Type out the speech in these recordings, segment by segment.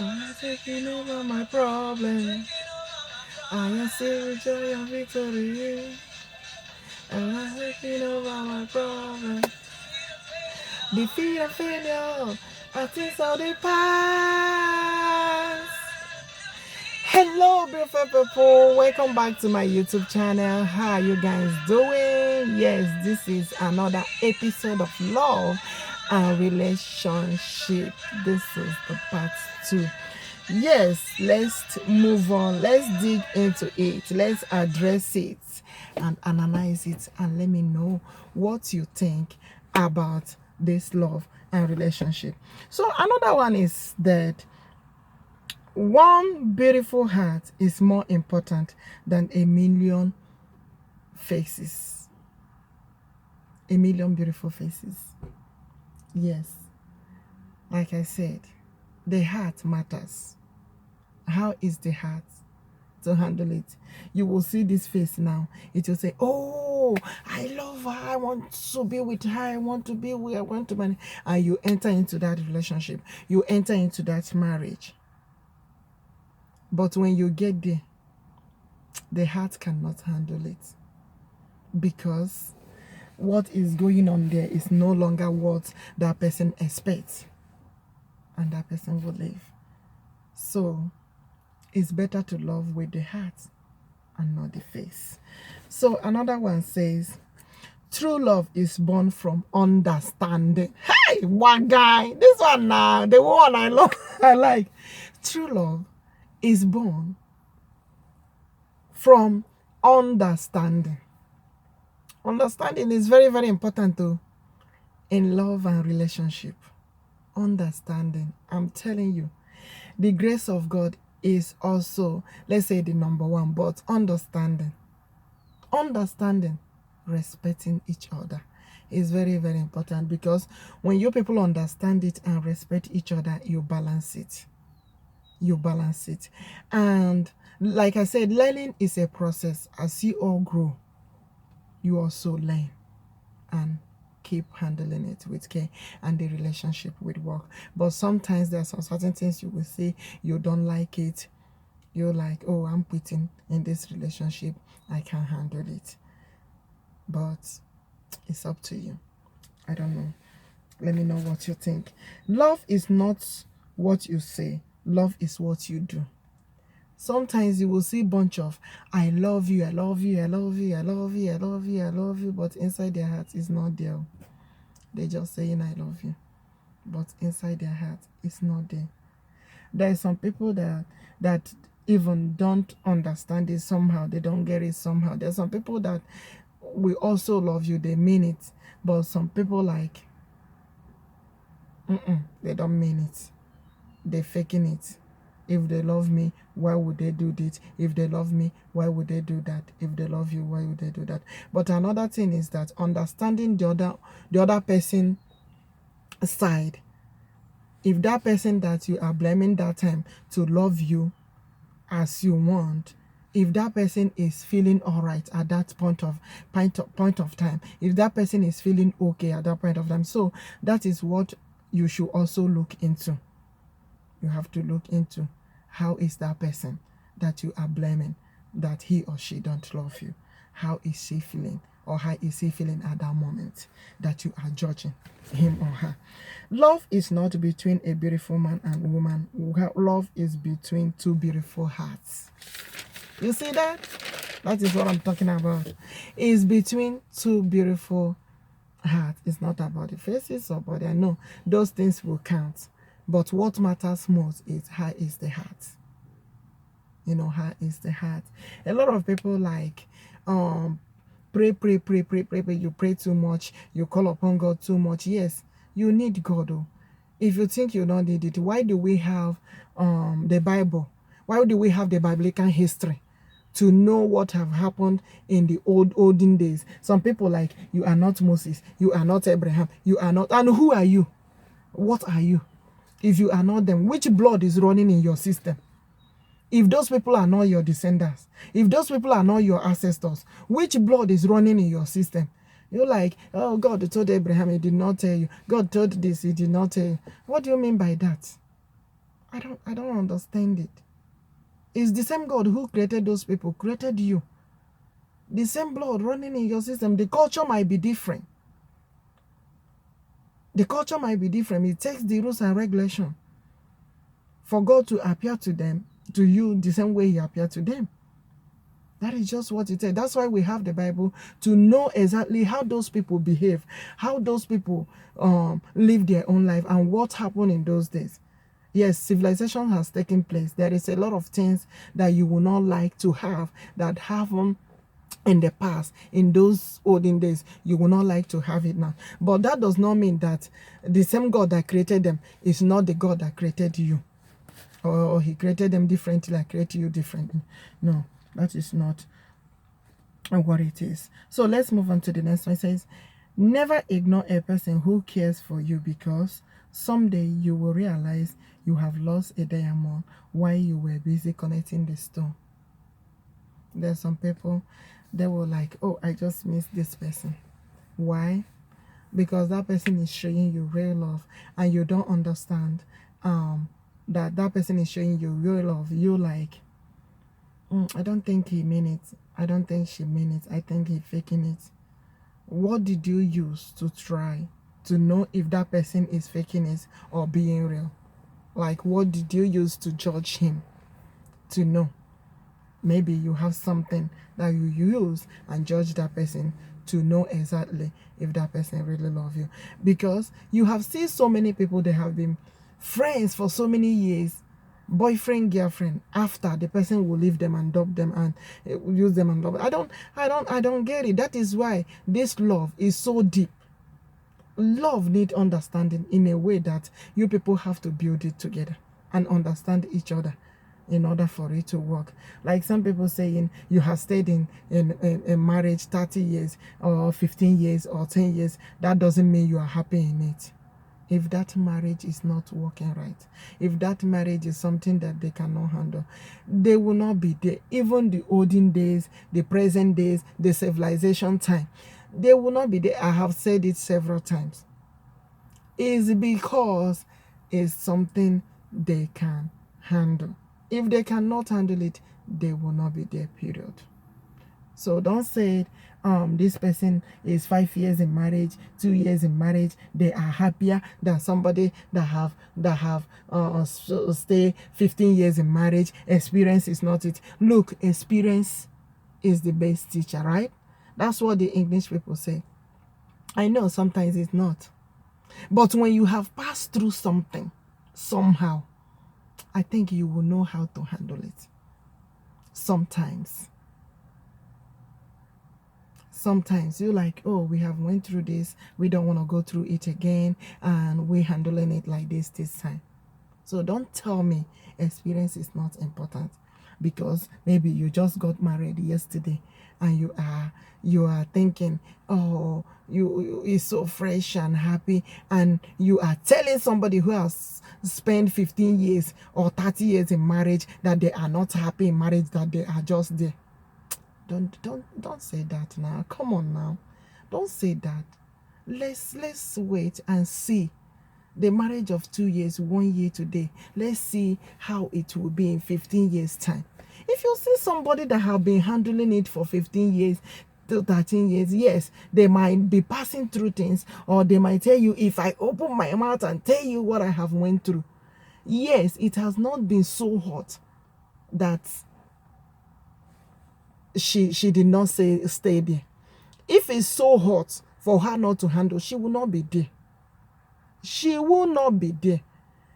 I'm taking over my problem. I am still with joy and victory. And I'm taking over my problem. Defeat and failure. I think all the past. Hello, beautiful people. Welcome back to my YouTube channel. How are you guys doing? Yes, this is another episode of Love and Relationship. This is the part 2. Yes, let's move on. Let's dig into it. Let's address it and analyze it, and let me know what you think about this love and relationship. So another one is that one beautiful heart is more important than a million faces. A million beautiful faces. Yes, like I said, the heart matters. How is the heart to handle it? You will see this face now. It will say, oh, I love her, I want to be with her, I want to be with her, I want to marry. And you enter into that relationship, you enter into that marriage. But when you get there, the heart cannot handle it, because what is going on there is no longer what that person expects, and that person will leave. So it's better to love with the heart and not the face. So another one says, true love is born from understanding. Hey, one guy, this one now, the one I love, I like. True love is born from understanding. Understanding is very, very important too in love and relationship. Understanding. I'm telling you, the grace of God is also, let's say, the number one, but understanding, respecting each other is very, very important, because when you people understand it and respect each other, you balance it. And like I said, learning is a process. As you all grow, you also learn and keep handling it with care, and the relationship will work. But sometimes there are some certain things you will say you don't like it. You're like, oh, I'm quitting in this relationship, I can't handle it. But it's up to you. I don't know. Let me know what you think. Love is not what you say. Love is what you do. Sometimes you will see a bunch of I love you, I love you, I love you, I love you, I love you, I love you, but inside their heart is not there. They're just saying I love you, but inside their heart it's not there. There are some people that even don't understand it somehow. They don't get it somehow. There are some people that we also love you, they mean it, but some people like they don't mean it. They're faking it. If they love me, why would they do this? If they love me, why would they do that? If they love you, why would they do that? But another thing is that understanding the other person side. If that person that you are blaming that time to love you as you want, if that person is feeling all right at that point of time, if that person is feeling okay at that point of time, so that is what you should also look into. You have to look into, how is that person that you are blaming that he or she don't love you? How is she feeling, or how is he feeling at that moment that you are judging him or her? Love is not between a beautiful man and woman. Love is between two beautiful hearts. You see that? That is what I'm talking about. It's between two beautiful hearts. It's not about the faces or body. I know those things will count. But what matters most is, how is the heart? You know, how is the heart? A lot of people like pray. You pray too much. You call upon God too much. Yes, you need God. Oh. If you think you don't need it, why do we have the Bible? Why do we have the biblical history? To know what have happened in the olden days. Some people like, you are not Moses, you are not Abraham, you are not, and who are you? What are you? If you are not them, which blood is running in your system? If those people are not your descendants, if those people are not your ancestors, which blood is running in your system? You're like, oh, God told Abraham, he did not tell you. God told this, he did not tell you. What do you mean by that? I don't understand it. It's the same God who created those people, created you. The same blood running in your system. The culture might be different. The culture might be different. It takes the rules and regulation for God to appear to them, to you, the same way He appeared to them. That is just what it is. That's why we have the Bible, to know exactly how those people behave, how those people live their own life, and what happened in those days. Yes, civilization has taken place. There is a lot of things that you will not like to have that happened in the past, in those olden days. You will not like to have it now. But that does not mean that the same God that created them is not the God that created you. Or He created them differently, like created you differently. No, that is not what it is. So let's move on to the next one. It says, never ignore a person who cares for you, because someday you will realize you have lost a diamond while you were busy connecting the stone. There's some people, they were like, oh, I just missed this person. Why? Because that person is showing you real love, and you don't understand that person is showing you real love. You like, I don't think he mean it. I don't think she mean it. I think he faking it. What did you use to try to know if that person is faking it or being real? Like, what did you use to judge him to know? Maybe you have something that you use and judge that person to know exactly if that person really loves you. Because you have seen so many people, they have been friends for so many years, boyfriend, girlfriend, after the person will leave them and dump them and use them and love. I don't get it. That is why this love is so deep. Love need understanding in a way that you people have to build it together and understand each other in order for it to work. Like some people saying you have stayed in marriage 30 years or 15 years or 10 years. That doesn't mean you are happy in it. If that marriage is not working right, if that marriage is something that they cannot handle, they will not be there. Even the olden days, the present days, the civilization time, they will not be there. I have said it several times. It's because it's something they can handle. If they cannot handle it, they will not be there, period. So don't say this person is 5 years in marriage, 2 years in marriage, they are happier than somebody that have stay 15 years in marriage. Experience is not it. Look, experience is the best teacher, right? That's what the English people say. I know sometimes it's not. But when you have passed through something, somehow, I think you will know how to handle it. Sometimes you're like, oh, we have went through this, we don't want to go through it again, and we're handling it like this time. So don't tell me experience is not important, because maybe you just got married yesterday and you are thinking, oh, you is so fresh and happy, and you are telling somebody who has spent 15 years or 30 years in marriage that they are not happy in marriage, that they are just there. Don't say that now. Come on now. Don't say that. Let's wait and see. The marriage of 2 years, 1 year today. Let's see how it will be in 15 years' time. If you see somebody that have been handling it for 15 years to 13 years, yes, they might be passing through things, or they might tell you, if I open my mouth and tell you what I have went through, yes, it has not been so hot that she did not stay there. If it's so hot for her not to handle, she will not be there. She will not be there.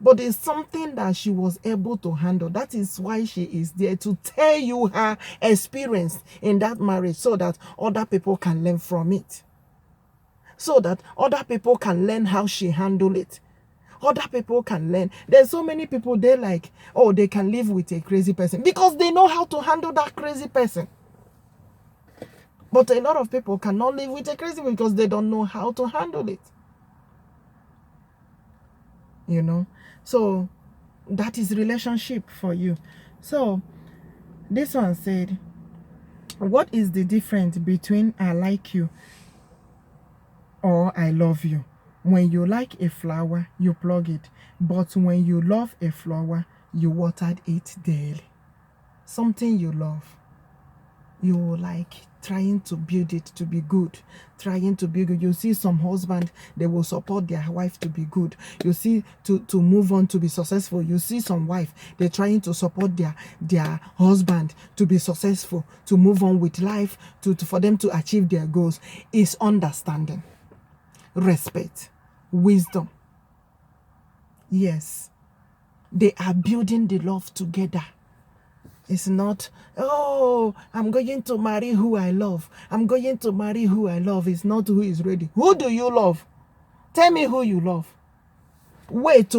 But it's something that she was able to handle. That is why she is there, to tell you her experience in that marriage, so that other people can learn from it. So that other people can learn how she handled it. Other people can learn. There's so many people, they're like, oh, they can live with a crazy person because they know how to handle that crazy person. But a lot of people cannot live with a crazy person because they don't know how to handle it. You know? So that is relationship for you. So this one said, what is the difference between I like you or I love you? When you like a flower, you plug it. But when you love a flower, you watered it daily. Something you love, you like trying to build it to be good, trying to be good. You see some husband, they will support their wife to be good. You see, to move on, to be successful. You see some wife, they're trying to support their husband to be successful, to move on with life, for them to achieve their goals. Is understanding, respect, wisdom. Yes, they are building the love together. It's not, oh, I'm going to marry who I love. I'm going to marry who I love. It's not who is ready. Who do you love? Tell me who you love. Wait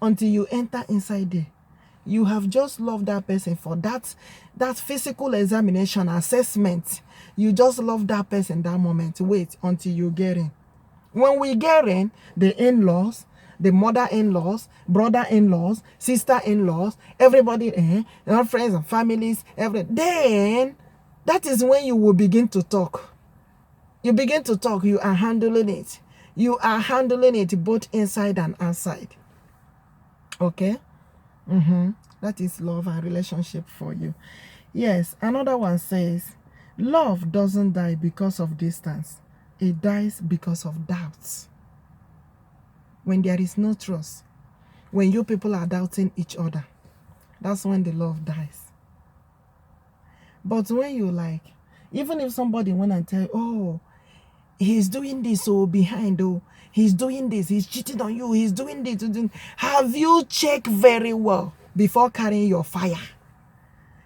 until you enter inside there. You have just loved that person for that physical examination, assessment. You just love that person that moment. Wait until you get in. When we get in, the in-laws, the mother-in-laws, brother-in-laws, sister-in-laws, everybody, our friends and families, then that is when you will begin to talk. You begin to talk. You are handling it. You are handling it both inside and outside. Okay? That is love and relationship for you. Yes, another one says, love doesn't die because of distance. It dies because of doubts. When there is no trust, when you people are doubting each other, that's when the love dies. But when you like, even if somebody went and tell you, oh, he's doing this, oh, behind, oh, he's doing this, he's cheating on you, he's doing this, have you checked very well before carrying your fire?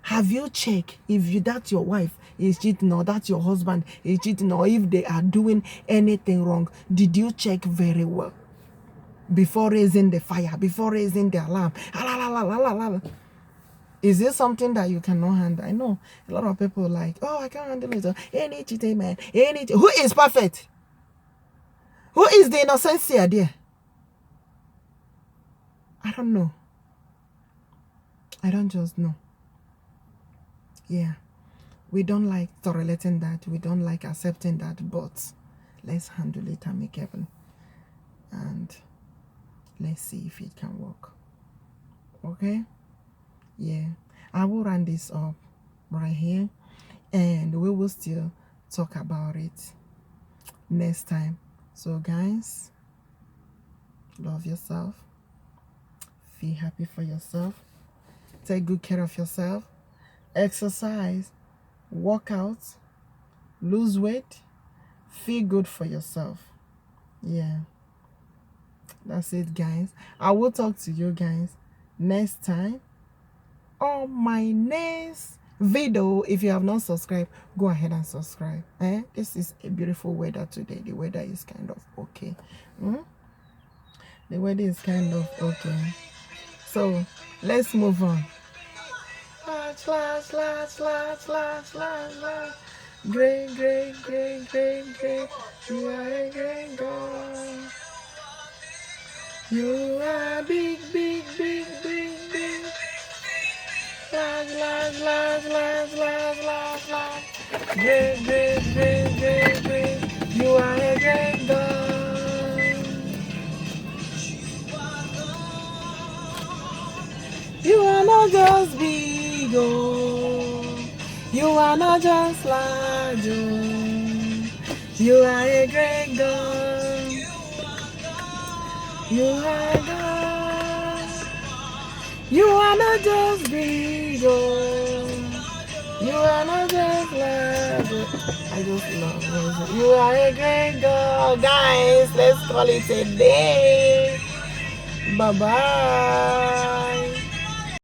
Have you checked if that's your wife is cheating, or that's your husband is cheating, or if they are doing anything wrong? Did you check very well before raising the fire, before raising the alarm? Is this something that you cannot handle? I know a lot of people like, oh, I can't handle it. Any cheating man, who is perfect? Who is the innocentia there? I don't know. I don't just know. Yeah. We don't like tolerating that. We don't like accepting that. But let's handle it amicably. And let's see if it can work. Okay? Yeah. I will run this up right here. And we will still talk about it next time. So guys, love yourself. Feel happy for yourself. Take good care of yourself. Exercise. Work out. Lose weight. Feel good for yourself. Yeah. That's it, guys. I will talk to you guys next time on my next video. If you have not subscribed, go ahead and subscribe. This is a beautiful weather today. The weather is kind of okay. The weather is kind of okay. So let's move on. Great. You are a great God. You are big. Great. You are a great God. You are not just big, oh. You are not just large, oh. You are a great God. You are God. You are not just big, oh. You are not just large, oh. I just love it. You are a great God. Guys, let's call it a day. Bye-bye.